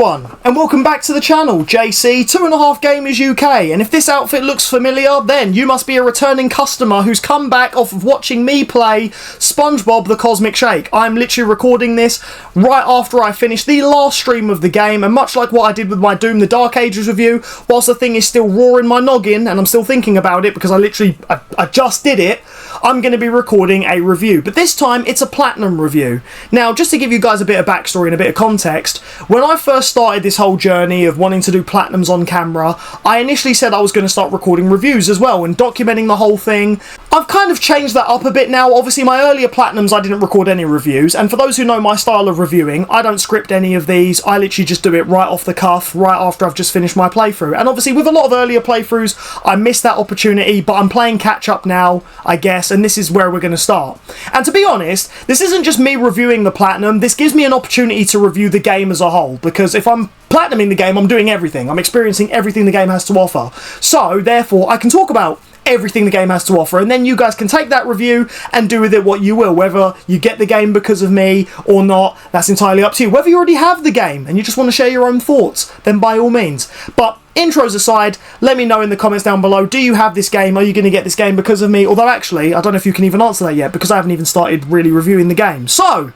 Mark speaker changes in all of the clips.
Speaker 1: everyone, and welcome back to the channel, JC 2.5 Gamers UK, and if this outfit looks familiar, then you must be a returning customer who's come back off of watching me play SpongeBob the Cosmic Shake. I'm literally recording this right after I finished the last stream of the game, and much like what I did with my Doom the Dark Ages review, whilst the thing is still raw in my noggin, and I'm still thinking about it because I just did it, I'm going to be recording a review, but this time it's a Platinum review. Now, just to give you guys a bit of backstory and a bit of context, when I first started this whole journey of wanting to do Platinums on camera, I initially said I was going to start recording reviews as well and documenting the whole thing. I've kind of changed that up a bit now. Obviously, my earlier Platinums I didn't record any reviews, and for those who know my style of reviewing, I don't script any of these. I literally just do it right off the cuff, right after I've just finished my playthrough. And obviously, with a lot of earlier playthroughs, I missed that opportunity, but I'm playing catch up now, I guess, and this is where we're going to start. And to be honest, this isn't just me reviewing the Platinum, this gives me an opportunity to review the game as a whole, because if I'm Platinuming the game, I'm doing everything. I'm experiencing everything the game has to offer. So, therefore, I can talk about everything the game has to offer, and then you guys can take that review and do with it what you will. Whether you get the game because of me or not, that's entirely up to you. Whether you already have the game and you just want to share your own thoughts, then by all means. But intros aside, let me know in the comments down below, do you have this game? Are you going to get this game because of me? Although actually, I don't know if you can even answer that yet, because I haven't even started really reviewing the game. So,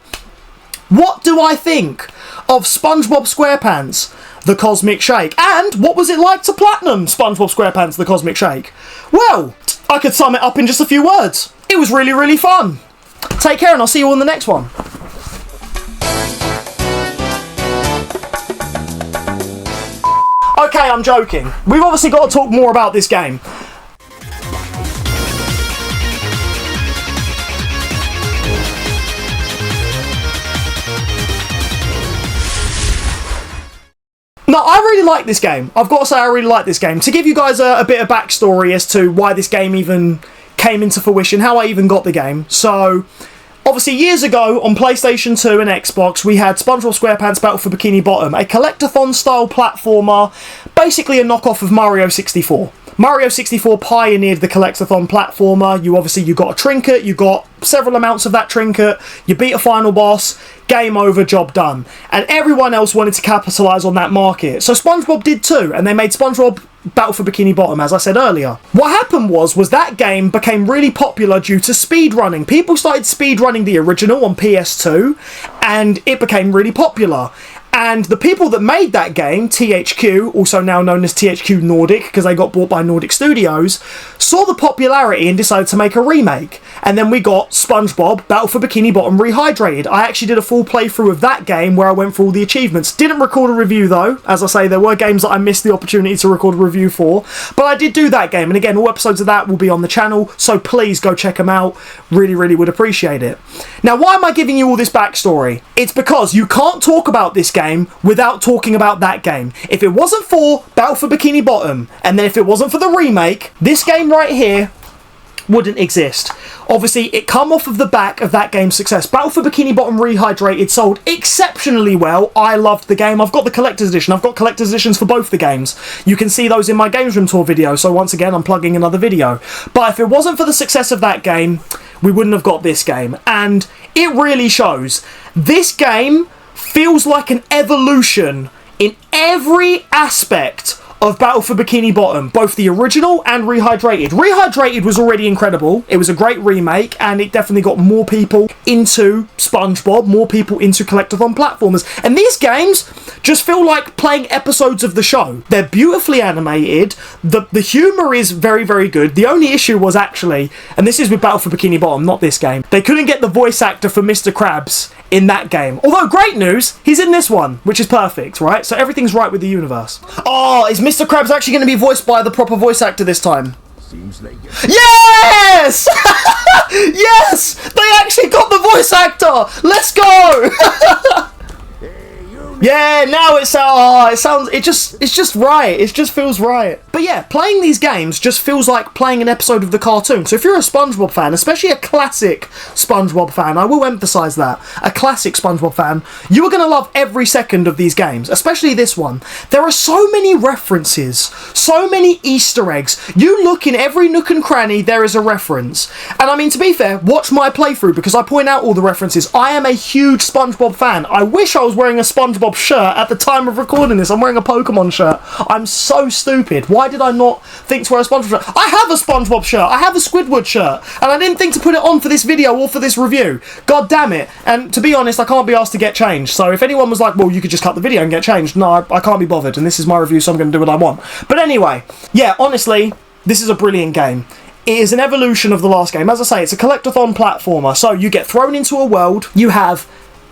Speaker 1: what do I think of SpongeBob SquarePants the Cosmic Shake? And what was it like to Platinum SpongeBob SquarePants the Cosmic Shake? Well, I could sum it up in just a few words. It was really, really fun. Take care, and I'll see you all in the next one. Okay, I'm joking. We've obviously got to talk more about this game. No, I really like this game. I've got to say I really like this game. To give you guys a bit of backstory as to why this game even came into fruition, how I even got the game. So, obviously years ago on PlayStation 2 and Xbox, we had SpongeBob SquarePants Battle for Bikini Bottom, a collectathon style platformer, basically a knockoff of Mario 64. Mario 64 pioneered the collectathon platformer. You got a trinket, you got several amounts of that trinket, you beat a final boss, game over, job done. And everyone else wanted to capitalise on that market. So SpongeBob did too, and they made SpongeBob Battle for Bikini Bottom, as I said earlier. What happened was that game became really popular due to speedrunning. People started speedrunning the original on PS2, and it became really popular. And the people that made that game, THQ, also now known as THQ Nordic, because they got bought by Nordic Studios, saw the popularity and decided to make a remake. And then we got SpongeBob Battle for Bikini Bottom Rehydrated. I actually did a full playthrough of that game where I went through all the achievements. Didn't record a review though. As I say, there were games that I missed the opportunity to record a review for. But I did do that game. And again, all episodes of that will be on the channel. So please go check them out. Really, really would appreciate it. Now, why am I giving you all this backstory? It's because you can't talk about this game without talking about that game. If it wasn't for Battle for Bikini Bottom, and then if it wasn't for the remake, this game right here wouldn't exist. Obviously, it come off of the back of that game's success. Battle for Bikini Bottom Rehydrated sold exceptionally well. I loved the game. I've got the collector's edition. I've got collector's editions for both the games. You can see those in my Games Room Tour video, so once again, I'm plugging another video. But if it wasn't for the success of that game, we wouldn't have got this game. And it really shows. This game feels like an evolution in every aspect of Battle for Bikini Bottom, both the original and Rehydrated. Rehydrated was already incredible. It was a great remake, and it definitely got more people into SpongeBob, more people into collectathon platformers. And these games just feel like playing episodes of the show. They're beautifully animated. The humour is very, very good. The only issue was actually, and this is with Battle for Bikini Bottom, not this game, they couldn't get the voice actor for Mr. Krabs in that game. Although, great news, he's in this one, which is perfect, right? So everything's right with the universe. Oh, is Mr. Krabs actually going to be voiced by the proper voice actor this time?
Speaker 2: Seems like
Speaker 1: yes! Yes! They actually got the voice actor! Let's go! Yeah, now it's just right. It just feels right. But yeah, playing these games just feels like playing an episode of the cartoon. So if you're a SpongeBob fan, especially a classic SpongeBob fan, I will emphasize that, a classic SpongeBob fan, you are going to love every second of these games, especially this one. There are so many references, so many Easter eggs. You look in every nook and cranny, there is a reference. And I mean, to be fair, watch my playthrough because I point out all the references. I am a huge SpongeBob fan. I wish I was wearing a SpongeBob SpongeBob shirt at the time of recording this. I'm wearing a Pokemon shirt. I'm so stupid. Why did I not think to wear a SpongeBob shirt? I have a SpongeBob shirt. I have a Squidward shirt. And I didn't think to put it on for this video or for this review. God damn it. And to be honest, I can't be asked to get changed. So if anyone was like, well, you could just cut the video and get changed. No, I can't be bothered. And this is my review, so I'm going to do what I want. But anyway, yeah, honestly, this is a brilliant game. It is an evolution of the last game. As I say, it's a collectathon platformer. So you get thrown into a world, you have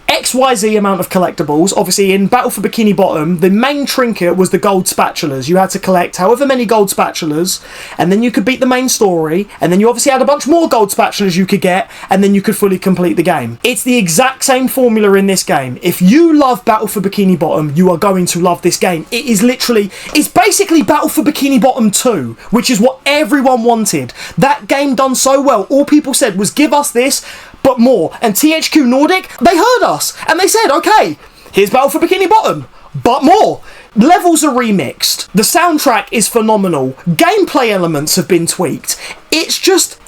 Speaker 1: XYZ amount of collectibles. Obviously, in Battle for Bikini Bottom, the main trinket was the gold spatulas. You had to collect however many gold spatulas, and then you could beat the main story, and then you obviously had a bunch more gold spatulas you could get, and then you could fully complete the game. It's the exact same formula in this game. If you love Battle for Bikini Bottom, you are going to love this game. It is literally, it's basically Battle for Bikini Bottom 2, which is what everyone wanted. That game done so well, all people said was, give us this, but more. And THQ Nordic, they heard us and they said, okay, here's Battle for Bikini Bottom, but more. Levels are remixed. The soundtrack is phenomenal. Gameplay elements have been tweaked. It's just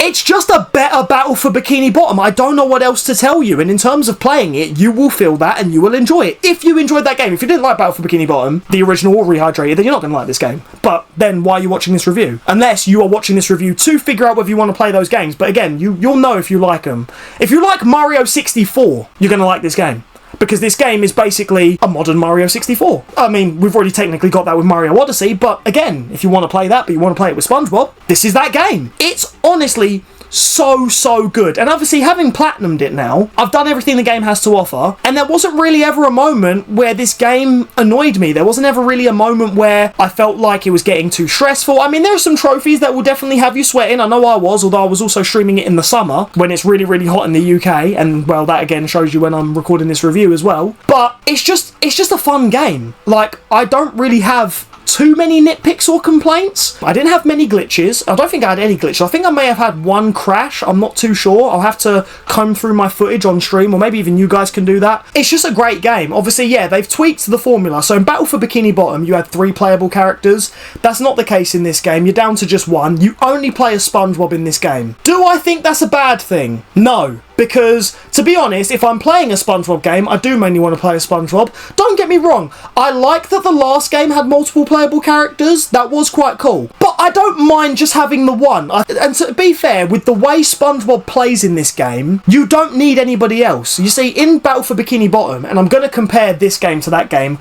Speaker 1: a better Battle for Bikini Bottom. I don't know what else to tell you. And in terms of playing it, you will feel that and you will enjoy it. If you enjoyed that game, if you didn't like Battle for Bikini Bottom, the original or Rehydrated, then you're not going to like this game. But then why are you watching this review? Unless you are watching this review to figure out whether you want to play those games. But again, you'll know if you like them. If you like Mario 64, you're going to like this game. Because this game is basically a modern Mario 64. I mean, we've already technically got that with Mario Odyssey, but again, if you want to play that, but you want to play it with SpongeBob, this is that game. It's honestly so good. And obviously, having platinumed it now, I've done everything the game has to offer, and there wasn't really ever a moment where this game annoyed me. There wasn't ever really a moment where I felt like it was getting too stressful. I mean, there are some trophies that will definitely have you sweating. I know I was, although I was also streaming it in the summer when it's really hot in the UK, and well, that again shows you when I'm recording this review as well. But it's just a fun game. Like, I don't really have too many nitpicks or complaints. I didn't have many glitches. I don't think I had any glitches. I think I may have had one crash. I'm not too sure. I'll have to comb through my footage on stream, or maybe even you guys can do that. It's just a great game. Obviously, yeah, they've tweaked the formula. So in Battle for Bikini Bottom, you had 3 playable characters. That's not the case in this game. You're down to just 1. You only play as SpongeBob in this game. Do I think that's a bad thing? No. Because, to be honest, if I'm playing a SpongeBob game, I do mainly want to play as SpongeBob. Don't get me wrong, I like that the last game had multiple playable characters. That was quite cool. But I don't mind just having the one. And to be fair, with the way SpongeBob plays in this game, you don't need anybody else. You see, in Battle for Bikini Bottom, and I'm going to compare this game to that game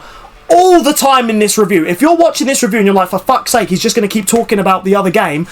Speaker 1: all the time in this review. If you're watching this review and you're like, for fuck's sake, he's just going to keep talking about the other game,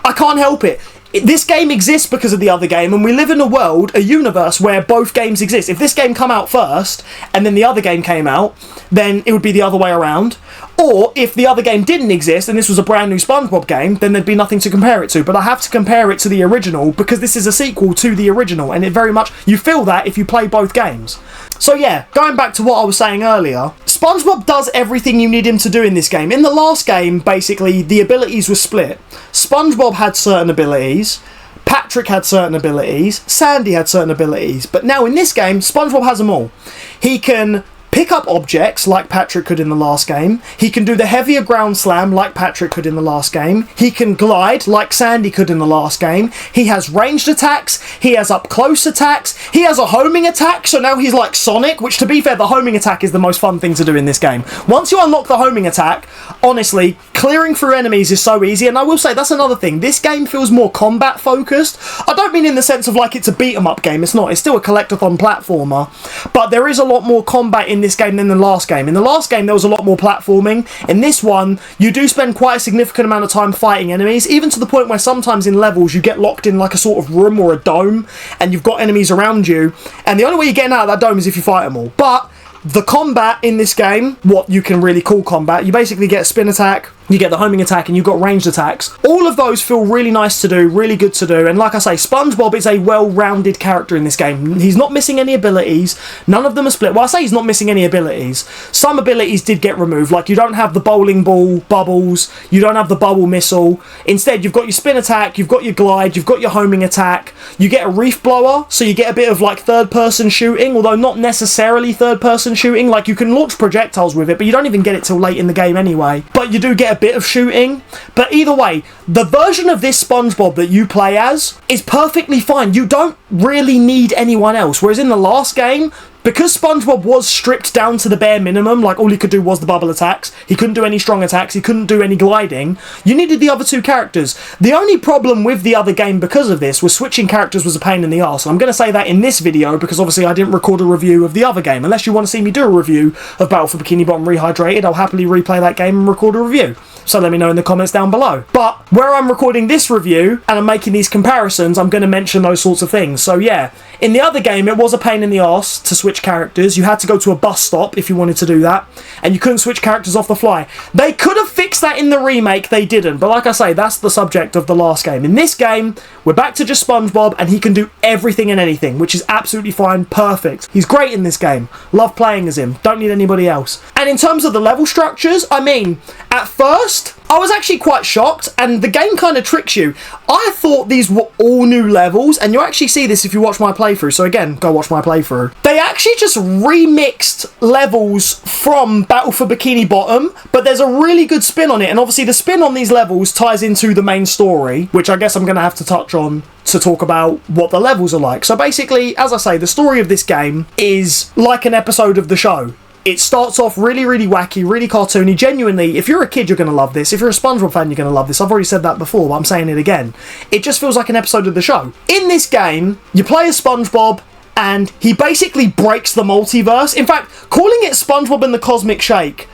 Speaker 1: I can't help it. This game exists because of the other game, and we live in a world, a universe, where both games exist. If this game come out first, and then the other game came out, then it would be the other way around. Or, if the other game didn't exist, and this was a brand new SpongeBob game, then there'd be nothing to compare it to. But I have to compare it to the original, because this is a sequel to the original, and it very much, you feel that if you play both games. So yeah, going back to what I was saying earlier, SpongeBob does everything you need him to do in this game. In the last game, basically, the abilities were split. SpongeBob had certain abilities, Patrick had certain abilities, Sandy had certain abilities, but now in this game, SpongeBob has them all. He can pick up objects like Patrick could in the last game. He can do the heavier ground slam like Patrick could in the last game. He can glide like Sandy could in the last game. He has ranged attacks. He has up close attacks. He has a homing attack, so now he's like Sonic, which, to be fair, the homing attack is the most fun thing to do in this game. Once you unlock the homing attack, honestly, clearing through enemies is so easy. And I will say, that's another thing. This game feels more combat focused. I don't mean in the sense of like it's a beat 'em up game. It's not. It's still a collectathon platformer. But there is a lot more combat in this game than the last game. In the last game, there was a lot more platforming. In this one, you do spend quite a significant amount of time fighting enemies, even to the point where sometimes in levels you get locked in like a sort of room or a dome, and you've got enemies around you, and the only way you're getting out of that dome is if you fight them all. But the combat in this game, what you can really call combat, you basically get a spin attack, you get the homing attack, and you've got ranged attacks. All of those feel really nice to do, really good to do, and like I say, SpongeBob is a well-rounded character in this game. He's not missing any abilities, none of them are split. Well, I say he's not missing any abilities. Some abilities did get removed, like you don't have the bowling ball bubbles, you don't have the bubble missile. Instead, you've got your spin attack, you've got your glide, you've got your homing attack, you get a reef blower, so you get a bit of like third-person shooting, although not necessarily third-person shooting. Like, you can launch projectiles with it, but you don't even get it till late in the game anyway. But you do get a bit of shooting. But either way, the version of this SpongeBob that you play as is perfectly fine. You don't really need anyone else. Whereas in the last game, because SpongeBob was stripped down to the bare minimum, like all he could do was the bubble attacks, he couldn't do any strong attacks, he couldn't do any gliding, you needed the other two characters. The only problem with the other game because of this was switching characters was a pain in the arse. I'm going to say that in this video because obviously I didn't record a review of the other game. Unless you want to see me do a review of Battle for Bikini Bottom Rehydrated, I'll happily replay that game and record a review. So let me know in the comments down below. But where I'm recording this review and I'm making these comparisons, I'm going to mention those sorts of things. So yeah, in the other game it was a pain in the arse to switch characters. You had to go to a bus stop if you wanted to do that, and you couldn't switch characters off the fly. They could have fixed that in the remake, they didn't. But like I say, that's the subject of the last game. In this game, we're back to just SpongeBob, and he can do everything and anything, which is absolutely fine, perfect. He's great in this game. Love playing as him. Don't need anybody else. And in terms of the level structures, I mean, at first, I was actually quite shocked, and the game kind of tricks you. I thought these were all new levels, and you'll actually see this if you watch my playthrough, so again, go watch my playthrough. They actually just remixed levels from Battle for Bikini Bottom, but there's a really good spin on it, and obviously the spin on these levels ties into the main story, which I guess I'm going to have to touch on to talk about what the levels are like. So basically, as I say, the story of this game is like an episode of the show. It starts off really, really wacky, really cartoony. Genuinely, if you're a kid, you're going to love this. If you're a SpongeBob fan, you're going to love this. I've already said that before, but I'm saying it again. It just feels like an episode of the show. In this game, you play as SpongeBob, and he basically breaks the multiverse. In fact, calling it SpongeBob and the Cosmic Shake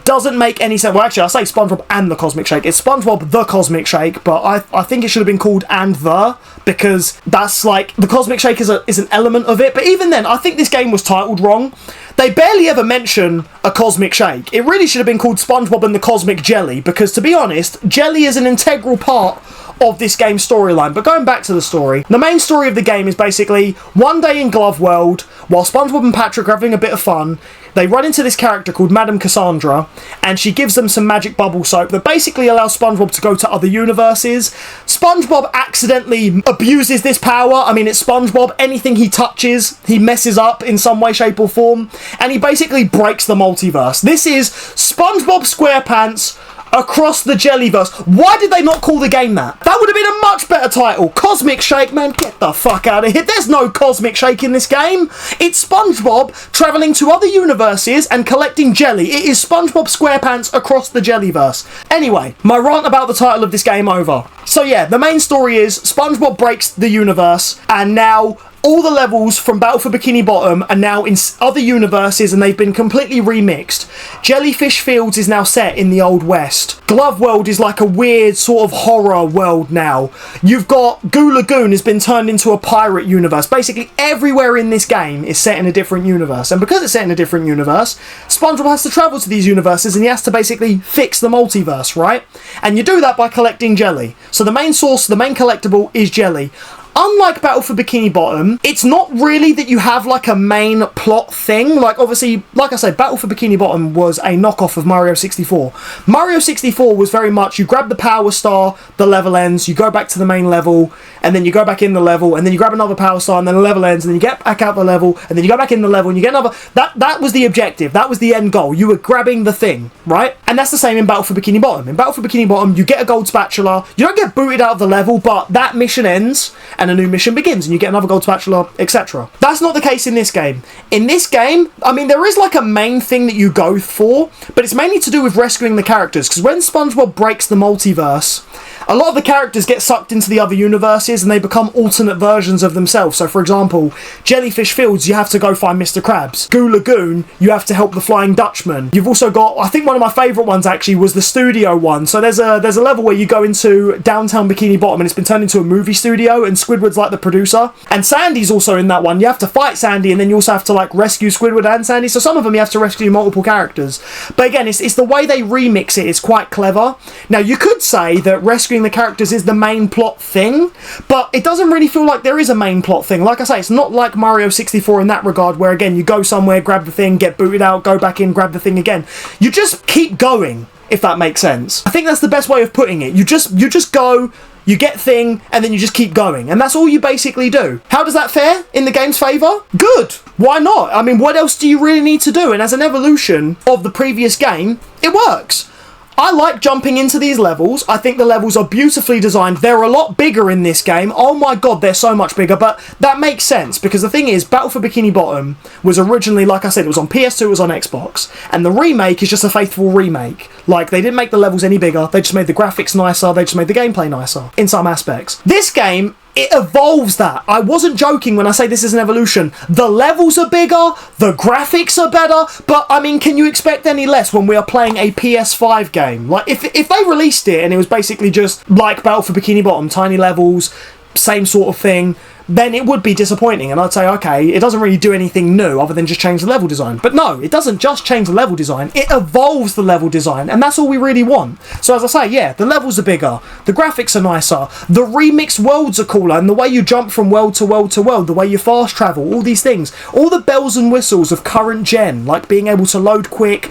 Speaker 1: doesn't make any sense. Well, actually, I say SpongeBob and the Cosmic Shake. It's SpongeBob the Cosmic Shake, but I think it should have been called and the, because that's like, the Cosmic Shake is an element of it. But even then, I think this game was titled wrong. They barely ever mention a Cosmic Shake. It really should have been called SpongeBob and the Cosmic Jelly, because to be honest, jelly is an integral part of this game's storyline. But going back to the story, the main story of the game is basically one day in Glove World, while SpongeBob and Patrick are having a bit of fun, they run into this character called Madame Cassandra, and she gives them some magic bubble soap that basically allows SpongeBob to go to other universes. SpongeBob accidentally abuses this power. I mean, it's SpongeBob. Anything he touches, he messes up in some way, shape or form, and he basically breaks the multiverse. This is SpongeBob SquarePants across the Jellyverse. Why did they not call the game that? That would have been a much better title. Cosmic Shake, man, get the fuck out of here. There's no Cosmic Shake in this game. It's SpongeBob travelling to other universes and collecting jelly. It is SpongeBob SquarePants across the Jellyverse. Anyway, my rant about the title of this game over. So yeah, the main story is SpongeBob breaks the universe, and now all the levels from Battle for Bikini Bottom are now in other universes, and they've been completely remixed. Jellyfish Fields is now set in the Old West. Glove World is like a weird sort of horror world now. You've got Goo Lagoon has been turned into a pirate universe. Basically everywhere in this game is set in a different universe, and because it's set in a different universe, SpongeBob has to travel to these universes, and he has to basically fix the multiverse, right? And you do that by collecting jelly. So the main source, the main collectible is jelly. Unlike Battle for Bikini Bottom, it's not really that you have like a main plot thing. Like obviously, like I said, Battle for Bikini Bottom was a knockoff of Mario 64. Mario 64 was very much, you grab the Power Star, the level ends, you go back to the main level, and then you go back in the level, and then you grab another Power Star, and then the level ends, and then you get back out the level, and then you go back in the level, and you get another. That was the objective. That was the end goal. You were grabbing the thing, right? And that's the same in Battle for Bikini Bottom. In Battle for Bikini Bottom, you get a gold spatula. You don't get booted out of the level, but that mission ends, and a new mission begins, and you get another gold spatula, etc. That's not the case in this game. In this game, I mean, there is like a main thing that you go for, but it's mainly to do with rescuing the characters, because when SpongeBob breaks the multiverse, a lot of the characters get sucked into the other universes, and they become alternate versions of themselves. So for example, Jellyfish Fields, you have to go find Mr. Krabs. Goo Lagoon, you have to help the Flying Dutchman. You've also got, I think one of my favourite ones actually was the studio one. So there's a level where you go into downtown Bikini Bottom, and it's been turned into a movie studio, and Squidward's like the producer, and Sandy's also in that one. You have to fight Sandy, and then you also have to like rescue Squidward and Sandy. So some of them you have to rescue multiple characters, but again, it's the way they remix it is quite clever. Now you could say that rescuing the characters is the main plot thing, but it doesn't really feel like there is a main plot thing. Like I say, it's not like Mario 64 in that regard, where again you go somewhere, grab the thing, get booted out, go back in, grab the thing again. You just keep going, if that makes sense. I think that's the best way of putting it. You just go, you get thing, and then you just keep going, and that's all you basically do. How does that fare in the game's favour? Good. Why not? I mean, what else do you really need to do? And as an evolution of the previous game, it works. I like jumping into these levels. I think the levels are beautifully designed. They're a lot bigger in this game. Oh my god, they're so much bigger, but that makes sense because the thing is, Battle for Bikini Bottom was originally, like I said, it was on PS2, it was on Xbox, and the remake is just a faithful remake. Like, they didn't make the levels any bigger, they just made the graphics nicer, they just made the gameplay nicer in some aspects. This game, it evolves that. I wasn't joking when I say this is an evolution. The levels are bigger, the graphics are better, but I mean, can you expect any less when we are playing a PS5 game? Like, if they released it and it was basically just like Battle for Bikini Bottom, tiny levels, same sort of thing, then it would be disappointing, and I'd say, okay, it doesn't really do anything new other than just change the level design. But no, it doesn't just change the level design, it evolves the level design, and that's all we really want. So as I say, yeah, the levels are bigger, the graphics are nicer, the remixed worlds are cooler, and the way you jump from world to world to world, the way you fast travel, all these things, all the bells and whistles of current gen, like being able to load quick,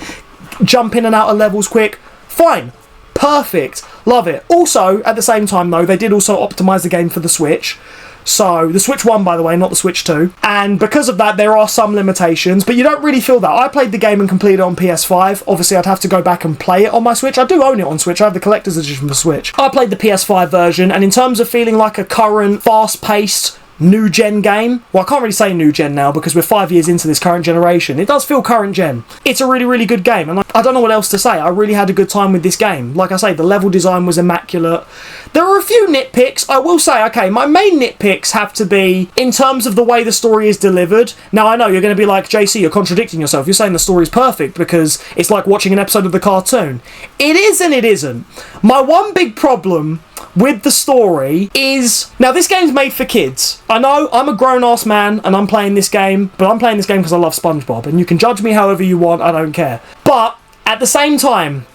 Speaker 1: jump in and out of levels quick, fine. Perfect. Love it. Also, at the same time though, they did also optimise the game for the Switch. So, the Switch 1, by the way, not the Switch 2. And because of that, there are some limitations, but you don't really feel that. I played the game and completed it on PS5. Obviously, I'd have to go back and play it on my Switch. I do own it on Switch. I have the collector's edition for Switch. I played the PS5 version, and in terms of feeling like a current, fast-paced, new gen game, well, I can't really say new gen now because we're 5 years into this current generation. It does feel current gen. It's a really, really good game, and I don't know what else to say. I really had a good time with this game. Like I say, the level design was immaculate. There are a few nitpicks. I will say, okay, my main nitpicks have to be in terms of the way the story is delivered. Now, I know you're going to be like, JC, you're contradicting yourself. You're saying the story is perfect because it's like watching an episode of the cartoon. It is and it isn't. My one big problem with the story is, now this game's made for kids. I know I'm a grown-ass man and I'm playing this game, but I'm playing this game because I love SpongeBob, and you can judge me however you want, I don't care. But at the same time,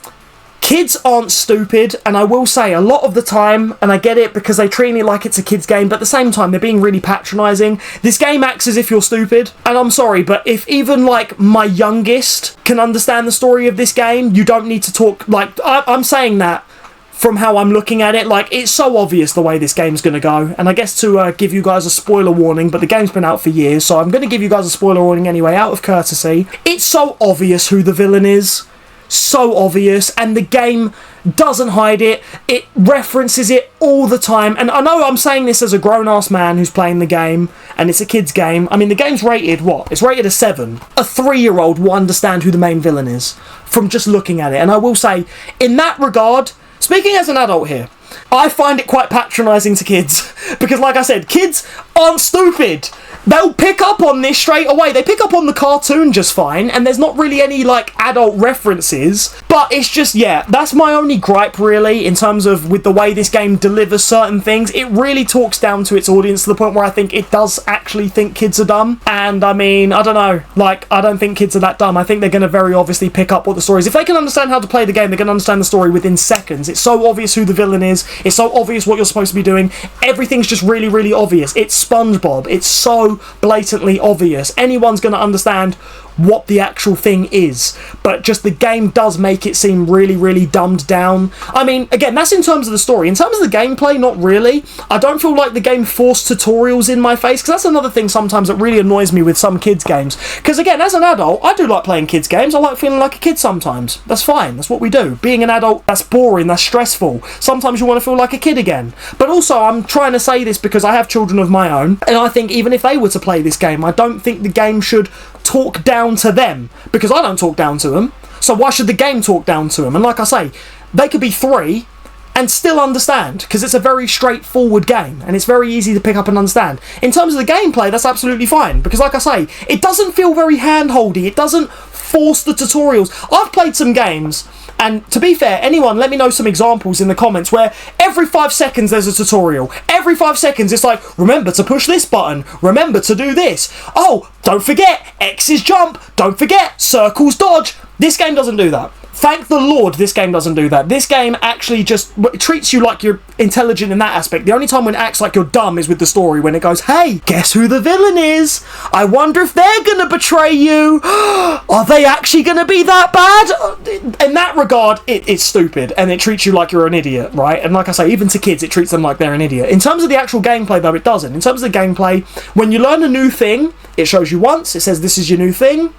Speaker 1: kids aren't stupid, and I will say a lot of the time, and I get it because they treat it like it's a kid's game, but at the same time they're being really patronising. This game acts as if you're stupid, and I'm sorry, but if even like my youngest can understand the story of this game, you don't need to talk, like, I'm saying that from how I'm looking at it, like, it's so obvious the way this game's going to go. And I guess to give you guys a spoiler warning, but the game's been out for years, so I'm going to give you guys a spoiler warning anyway, out of courtesy. It's so obvious who the villain is. So obvious, and the game doesn't hide it. It references it all the time. And I know I'm saying this as a grown-ass man who's playing the game, and it's a kid's game. I mean, the game's rated, what? It's rated a 7. A 3-year-old will understand who the main villain is from just looking at it. And I will say, in that regard, speaking as an adult here, I find it quite patronising to kids because, like I said, kids aren't stupid. They'll pick up on this straight away. They pick up on the cartoon just fine, and there's not really any, like, adult references. But it's just, yeah, that's my only gripe, really, in terms of with the way this game delivers certain things. It really talks down to its audience to the point where I think it does actually think kids are dumb. And, I mean, I don't know. Like, I don't think kids are that dumb. I think they're going to very obviously pick up what the story is. If they can understand how to play the game, they're going to understand the story within seconds. It's so obvious who the villain is. It's so obvious what you're supposed to be doing. Everything's just really, really obvious. It's SpongeBob. It's so blatantly obvious. Anyone's going to understand what the actual thing is, but just the game does make it seem really, really dumbed down. I mean, again, that's in terms of the story. In terms of the gameplay, not really. I don't feel like the game forced tutorials in my face, because that's another thing sometimes that really annoys me with some kids games. Because again, as an adult, I do like playing kids games. I like feeling like a kid sometimes. That's fine. That's what we do. Being an adult, that's boring. That's stressful. Sometimes you want to feel like a kid again. But also, I'm trying to say this because I have children of my own, and I think even if they were to play this game, I don't think the game should talk down to them, because I don't talk down to them, so why should the game talk down to them? And like I say, they could be 3 and still understand, because it's a very straightforward game and it's very easy to pick up and understand. In terms of the gameplay, that's absolutely fine, because like I say, it doesn't feel very hand-holdy, it doesn't force the tutorials. I've played some games, and to be fair, anyone, let me know some examples in the comments where every 5 seconds there's a tutorial. Every 5 seconds it's like, remember to push this button, remember to do this. Oh, don't forget, X is jump, don't forget, circles dodge. This game doesn't do that. Thank the Lord this game doesn't do that. This game actually just treats you like you're intelligent in that aspect. The only time when it acts like you're dumb is with the story, when it goes, hey, guess who the villain is? I wonder if they're going to betray you. Are they actually going to be that bad? In that regard, it's stupid, and it treats you like you're an idiot, right? And like I say, even to kids, it treats them like they're an idiot. In terms of the actual gameplay, though, it doesn't. In terms of the gameplay, when you learn a new thing, it shows you once, it says this is your new thing,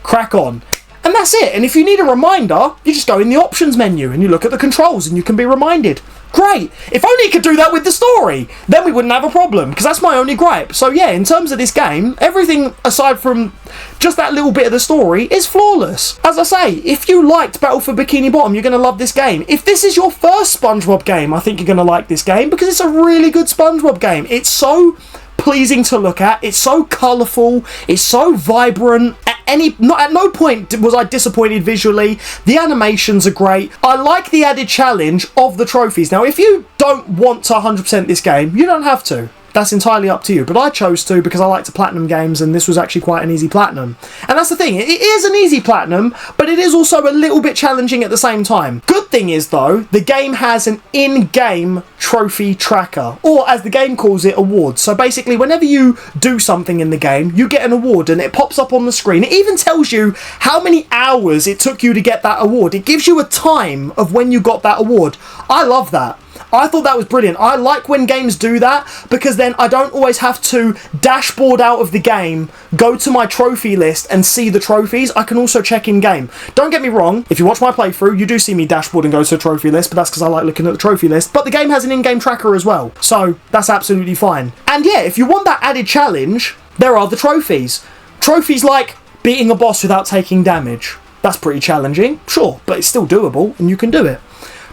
Speaker 1: crack on. And that's it. And if you need a reminder, you just go in the options menu and you look at the controls and you can be reminded. Great. If only you could do that with the story, then we wouldn't have a problem, because that's my only gripe. So yeah, in terms of this game, everything aside from just that little bit of the story is flawless. As I say, if you liked Battle for Bikini Bottom, you're going to love this game. If this is your first SpongeBob game, I think you're going to like this game, because it's a really good SpongeBob game. It's so pleasing to look at, it's so colourful, it's so vibrant. At no point was I disappointed visually. The animations are great. I like the added challenge of the trophies. Now, if you don't want to 100% this game, you don't have to. That's entirely up to you, but I chose to because I like to platinum games, and this was actually quite an easy platinum. And that's the thing, it is an easy platinum, but it is also a little bit challenging at the same time. Good thing is though, the game has an in-game trophy tracker, or as the game calls it, awards. So basically, whenever you do something in the game, you get an award and it pops up on the screen. It even tells you how many hours it took you to get that award. It gives you a time of when you got that award. I love that. I thought that was brilliant. I like when games do that, because then I don't always have to dashboard out of the game, go to my trophy list and see the trophies. I can also check in game. Don't get me wrong, if you watch my playthrough, you do see me dashboard and go to a trophy list, but that's because I like looking at the trophy list. But the game has an in-game tracker as well, so that's absolutely fine. And yeah, if you want that added challenge, there are the trophies. Trophies like beating a boss without taking damage. That's pretty challenging, sure, but it's still doable and you can do it.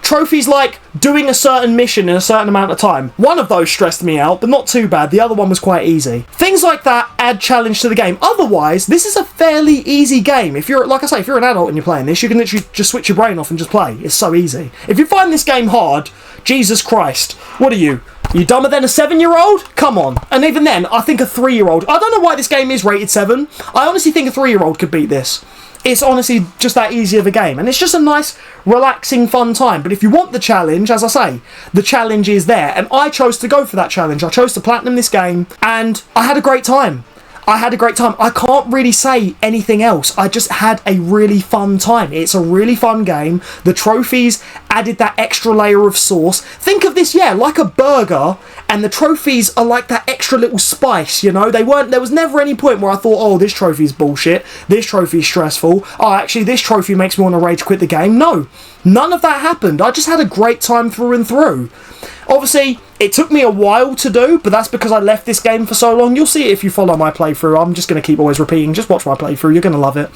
Speaker 1: Trophies like doing a certain mission in a certain amount of time. One of those stressed me out, but not too bad. The other one was quite easy. Things like that add challenge to the game. Otherwise, this is a fairly easy game. If you're, like I say, if you're an adult and you're playing this, you can literally just switch your brain off and just play. It's so easy. If you find this game hard, Jesus Christ, what are you? Are you dumber than a 7-year-old? Come on. And even then, I think a 3-year-old. I don't know why this game is rated 7. I honestly think a 3-year-old could beat this. It's honestly just that easy of a game, and it's just a nice, relaxing, fun time. But if you want the challenge, as I say, the challenge is there, and I chose to go for that challenge. I chose to platinum this game, and I had a great time. I can't really say anything else. I just had a really fun time. It's a really fun game. The trophies added that extra layer of sauce. Think of this, yeah, like a burger, and the trophies are like that extra little spice, you know? There was never any point where I thought, oh, this trophy's bullshit, this trophy's stressful, oh, actually, this trophy makes me want to rage quit the game. No, none of that happened. I just had a great time through and through. Obviously, it took me a while to do, but that's because I left this game for so long. You'll see it if you follow my playthrough. I'm just going to keep always repeating. Just watch my playthrough. You're going to love it.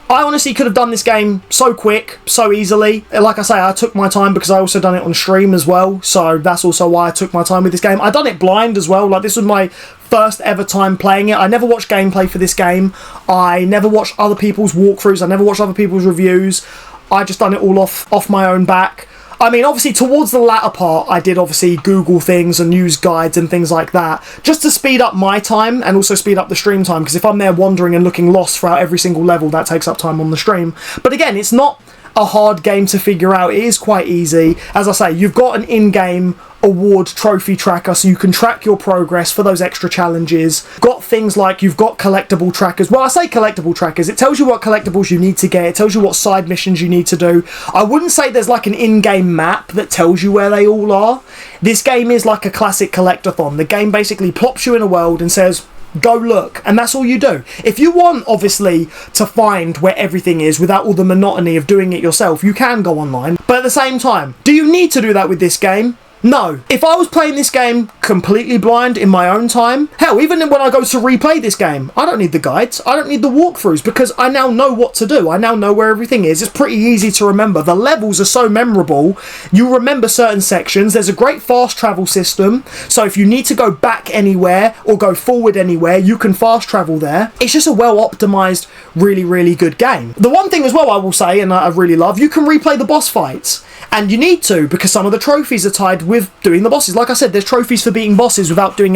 Speaker 1: I honestly could have done this game so quick, so easily. Like I say, I took my time because I also done it on stream as well. So that's also why I took my time with this game. I done it blind as well. Like, this was my first ever time playing it. I never watched gameplay for this game. I never watched other people's walkthroughs. I never watched other people's reviews. I just done it all off my own back. I mean, obviously, towards the latter part, I did obviously Google things and use guides and things like that, just to speed up my time and also speed up the stream time, because if I'm there wandering and looking lost throughout every single level, that takes up time on the stream. But again, it's not a hard game to figure out. It is quite easy. As I say, you've got an in-game award trophy tracker, so you can track your progress for those extra challenges. Got things like, you've got collectible trackers. Well, I say collectible trackers, it tells you what collectibles you need to get, it tells you what side missions you need to do. I wouldn't say there's like an in-game map that tells you where they all are. This game is like a classic collectathon. The game basically plops you in a world and says, go look, and that's all you do. If you want, obviously, to find where everything is without all the monotony of doing it yourself, you can go online. But at the same time, do you need to do that with this game? No. If I was playing this game completely blind in my own time, hell, even when I go to replay this game, I don't need the guides, I don't need the walkthroughs, because I now know what to do. I now know where everything is. It's pretty easy to remember. The levels are so memorable. You remember certain sections. There's a great fast travel system, so if you need to go back anywhere or go forward anywhere, you can fast travel there. It's just a well-optimized, really, really good game. The one thing as well I will say, and I really love, you can replay the boss fights. And you need to, because some of the trophies are tied with doing the bosses. Like I said, there's trophies for beating bosses without taking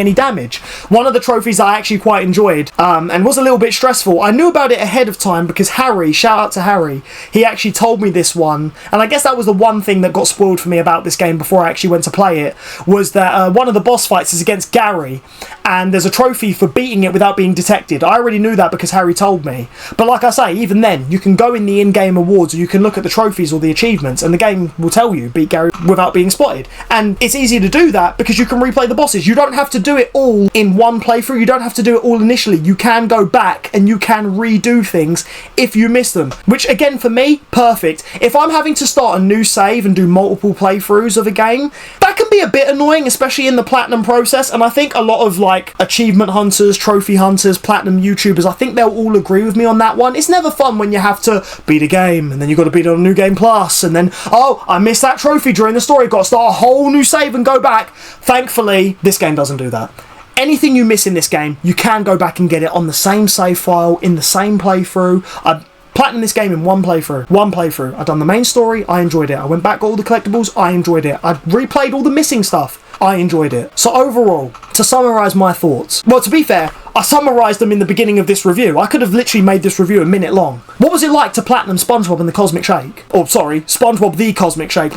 Speaker 1: any damage. One of the trophies I actually quite enjoyed, and was a little bit stressful. I knew about it ahead of time because Harry, shout out to Harry, he actually told me this one. And I guess that was the one thing that got spoiled for me about this game before I actually went to play it, was that one of the boss fights is against Gary, and there's a trophy for beating it without being detected. I already knew that because Harry told me. But like I say, even then, you can go in the in-game awards, or you can look at the trophies or the achievements, and the game will tell you, beat Gary without being spotted. And it's easy to do that because because you can replay the bosses. You don't have to do it all in one playthrough. You don't have to do it all initially. You can go back and you can redo things if you miss them, which again for me, perfect. If I'm having to start a new save and do multiple playthroughs of a game, that can be a bit annoying, especially in the platinum process. And I think a lot of like achievement hunters, trophy hunters, platinum YouTubers, I think they'll all agree with me on that one. It's never fun when you have to beat a game and then you've got to beat it on a new game plus, and then, oh, I missed that trophy during the story, got to start a whole new save and go back. Thankfully, this game doesn't do that. Anything you miss in this game, you can go back and get it on the same save file, in the same playthrough. I platinumed this game in one playthrough. I've done the main story, I enjoyed it. I went back, got all the collectibles, I enjoyed it. I replayed all the missing stuff, I enjoyed it. So overall, to summarise my thoughts, well, to be fair, I summarised them in the beginning of this review. I could have literally made this review a minute long. What was it like to platinum SpongeBob and the Cosmic Shake? Or, sorry, SpongeBob the Cosmic Shake.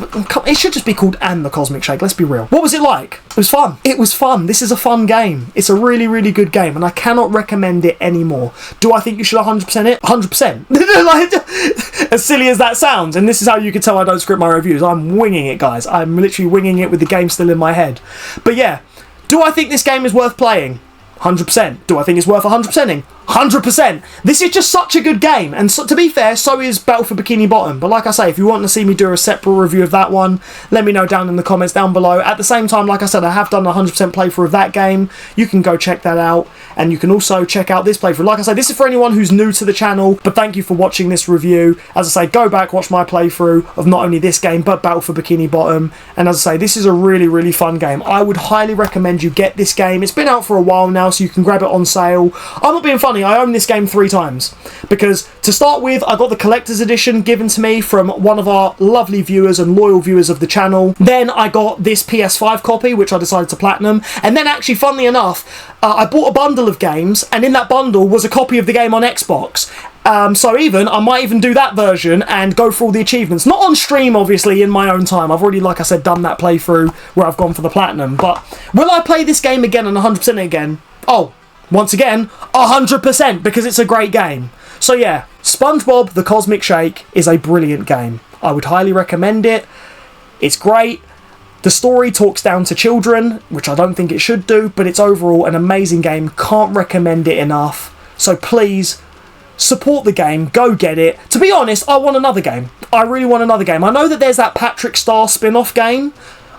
Speaker 1: It should just be called And the Cosmic Shake, let's be real. What was it like? It was fun. It was fun. This is a fun game. It's a really, really good game, and I cannot recommend it anymore. Do I think you should 100% it? 100%. Like, as silly as that sounds, and this is how you can tell I don't script my reviews. I'm winging it, guys. I'm literally winging it with the game still in my head. But yeah, do I think this game is worth playing? 100%. Do I think it's worth 100%ing? 100%. This is just such a good game, and so, to be fair, so is Battle for Bikini Bottom. But like I say, if you want to see me do a separate review of that one, let me know down in the comments down below. At the same time, like I said, I have done a 100% playthrough of that game. You can go check that out, and you can also check out this playthrough. Like I say, this is for anyone who's new to the channel, but thank you for watching this review. As I say, go back, watch my playthrough of not only this game, but Battle for Bikini Bottom. And as I say, this is a really, really fun game. I would highly recommend you get this game. It's been out for a while now, so you can grab it on sale. I'm not being funny, I own this game 3 times, because to start with, I got the collector's edition given to me from one of our lovely viewers and loyal viewers of the channel. Then I got this PS5 copy, which I decided to platinum, and then actually, funnily enough, I bought a bundle of games, and in that bundle was a copy of the game on Xbox. So I might even do that version and go for all the achievements. Not on stream, obviously, in my own time. I've already, like I said, done that playthrough where I've gone for the platinum. But will I play this game again and 100% again? Oh, once again, 100%, because it's a great game. So yeah, SpongeBob the Cosmic Shake is a brilliant game. I would highly recommend it. It's great. The story talks down to children, which I don't think it should do, but it's overall an amazing game. Can't recommend it enough. So please, support the game, go get it. To be honest, I want another game. I really want another game. I know that there's that Patrick Star spin-off game.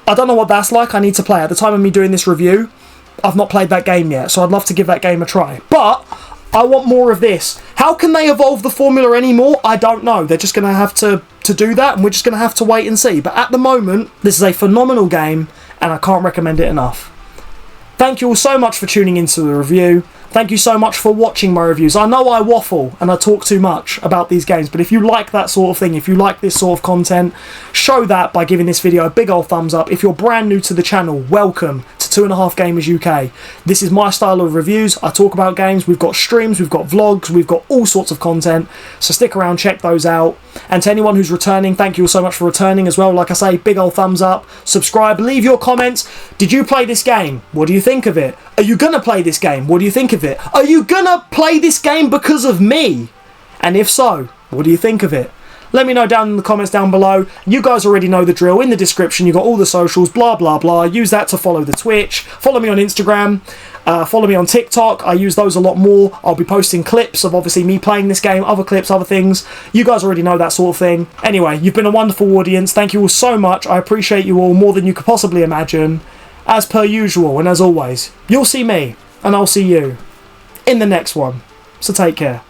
Speaker 1: I don't know what that's like. I need to play it. At the time of me doing this review, I've not played that game yet, so I'd love to give that game a try. But I want more of this. How can they evolve the formula anymore? I don't know. They're just going to have to do that, and we're just going to have to wait and see. But at the moment, this is a phenomenal game, and I can't recommend it enough. Thank you all so much for tuning into the review. Thank you so much for watching my reviews. I know I waffle and I talk too much about these games, but if you like that sort of thing, if you like this sort of content, show that by giving this video a big old thumbs up. If you're brand new to the channel, welcome to 2.5 Gamers UK. This is my style of reviews. I talk about games. We've got streams, we've got vlogs, we've got all sorts of content, so stick around, check those out. And to anyone who's returning, thank you all so much for returning as well. Like I say, big old thumbs up, subscribe, leave your comments. Did you play this game? What do you think of it? Are you gonna play this game? What do you think of it? Are you gonna play this game because of me? And if so, what do you think of it? Let me know down in the comments down below. You guys already know the drill. In the description, you got all the socials, blah, blah, blah. Use that to follow the Twitch. Follow me on Instagram. Follow me on TikTok. I use those a lot more. I'll be posting clips of, obviously, me playing this game, other clips, other things. You guys already know that sort of thing. Anyway, you've been a wonderful audience. Thank you all so much. I appreciate you all more than you could possibly imagine. As per usual, and as always, you'll see me, and I'll see you in the next one. So take care.